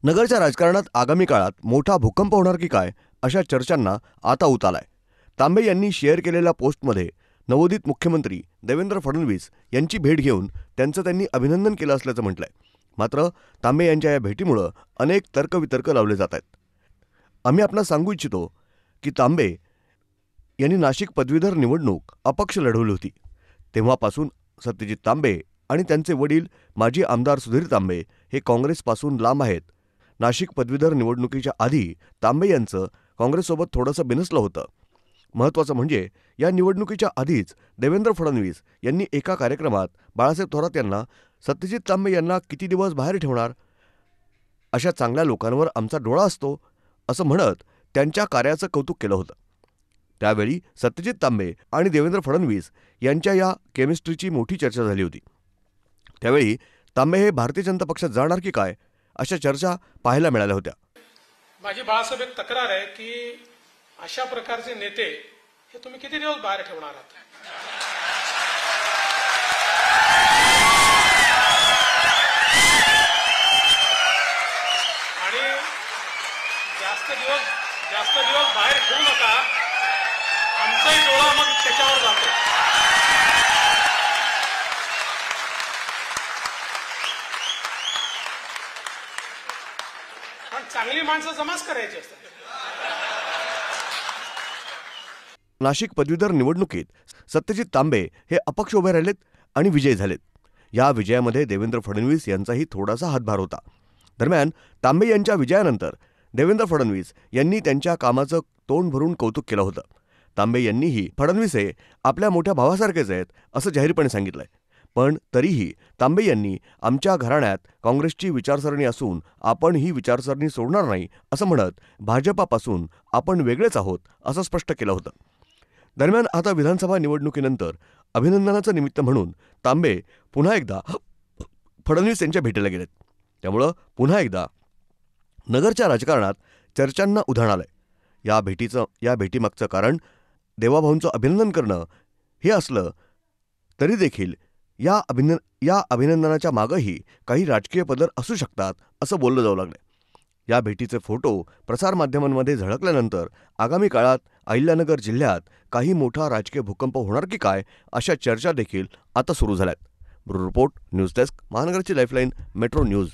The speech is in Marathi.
नगरच्या राजकारणात आगामी काळात मोठा भूकंप होणार की काय अशा चर्चांना आता उत आलाय। तांबे यांनी शेअर केलेल्या पोस्टमध्ये नवोदित मुख्यमंत्री देवेंद्र फडणवीस यांची भेट घेऊन त्यांनी अभिनंदन केलं असल्याचं म्हटलंय। मात्र तांबे यांच्या या भेटीमुळे अनेक तर्कवितर्क लावले जात आहेत। आम्ही आपणास सांगू इच्छितो की तांबे यांनी नाशिक पदवीधर निवडणूक अपक्ष लढवली होती। तेव्हापासून सत्यजित तांबे आणि त्यांचे वडील माजी आमदार सुधीर तांबे हे काँग्रेसपासून लांब आहेत। नाशिक पदवीधर निवडणुकीच्या आधी तांबे यांचं काँग्रेससोबत थोडंसं बिनसलं होतं। महत्त्वाचं म्हणजे या निवडणुकीच्या आधीच देवेंद्र फडणवीस यांनी एका कार्यक्रमात बाळासाहेब थोरात यांना सत्यजित तांबे यांना किती दिवस बाहेर ठेवणार, अशा चांगल्या लोकांवर आमचा डोळा असतो असं म्हणत त्यांच्या कार्याचं कौतुक केलं होतं। त्यावेळी सत्यजित तांबे आणि देवेंद्र फडणवीस यांच्या या केमिस्ट्रीची मोठी चर्चा झाली होती। त्यावेळी तांबे हे भारतीय जनता पक्षात जाणार की काय अशा चर्चा पाहायला मिळाल्या होत्या। माझी बाळासाहेब एक तक्रार आहे की अशा प्रकारचे नेते हे तुम्ही किती दिवस बाहेर ठेवणार आहात? आणि जास्त दिवस बाहेर ठेवू नका, आमचाही डोळा मग त्याच्यावर जातो। पण चांगली माणसं जमाच करायची असतात। नाशिक पदवीधर निवडणुकीत सत्यजित तांबे हे अपक्ष उभे राहिलेत आणि विजयी झालेत। या विजयामध्ये देवेंद्र फडणवीस यांचाही थोडासा हातभार होता। दरम्यान तांबे यांच्या विजयानंतर देवेंद्र फडणवीस यांनी त्यांच्या कामाचं तोंड भरून कौतुक केलं होतं। तांबे यांनीही फडणवीस हे आपल्या मोठ्या भावासारखेच आहेत असं जाहीरपणे सांगितलंय। पण तरीही तांबे यांनी आमच्या घराण्यात काँग्रेसची विचारसरणी असून आपण ही विचारसरणी सोडणार नाही असं म्हणत भाजपापासून आपण वेगळेच आहोत असं स्पष्ट केलं होतं। दरम्यान आता विधानसभा निवडणुकीनंतर अभिनंदनाचं निमित्त म्हणून तांबे पुन्हा एकदा फडणवीस यांच्या भेटीला गेलेत। त्यामुळं पुन्हा एकदा नगरच्या राजकारणात चर्चांना उधाण आलंय। या भेटीमागचं कारण देवाभाऊंचं अभिनंदन करणं हे असलं तरी देखील या अभिनंदनाच्या मागेही काही राजकीय पदर असू शकतात असं बोललं जाऊ लागलंय। या भेटीचे फोटो प्रसारमाध्यमांमध्ये झळकल्यानंतर आगामी काळात अहिल्यानगर जिल्ह्यात काही मोठा राजकीय भूकंप होणार की काय अशा चर्चा देखील आता सुरू झाल्यात। ब्युरो रिपोर्ट, न्यूज डेस्क, महानगरची लाईफलाईन, मेट्रो न्यूज।